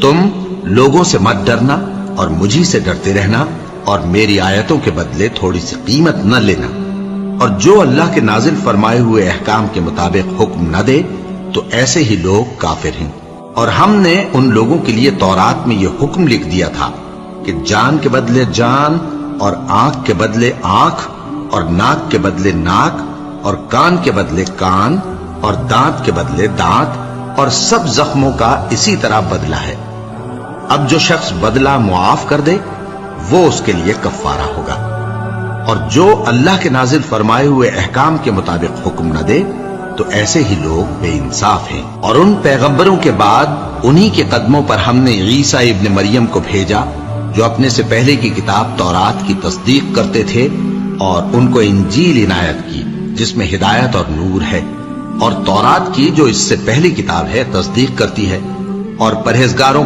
تم لوگوں سے مت ڈرنا اور مجھی سے ڈرتے رہنا اور میری آیتوں کے بدلے تھوڑی سی قیمت نہ لینا، اور جو اللہ کے نازل فرمائے ہوئے احکام کے مطابق حکم نہ دے تو ایسے ہی لوگ کافر ہیں۔ اور ہم نے ان لوگوں کے لیے تورات میں یہ حکم لکھ دیا تھا کہ جان کے بدلے جان، اور آنکھ کے بدلے آنکھ، اور ناک کے بدلے ناک، اور کان کے بدلے کان، اور دانت کے بدلے دانت، اور سب زخموں کا اسی طرح بدلہ ہے۔ اب جو شخص بدلہ معاف کر دے وہ اس کے لیے کفارہ ہوگا، اور جو اللہ کے نازل فرمائے ہوئے احکام کے مطابق حکم نہ دے تو ایسے ہی لوگ بے انصاف ہیں۔ اور ان پیغمبروں کے بعد انہی کے قدموں پر ہم نے عیسیٰ ابن مریم کو بھیجا جو اپنے سے پہلے کی کتاب تورات کی تصدیق کرتے تھے، اور ان کو انجیل عنایت کی جس میں ہدایت اور نور ہے، اور تورات کی جو اس سے پہلی کتاب ہے تصدیق کرتی ہے، اور پرہیزگاروں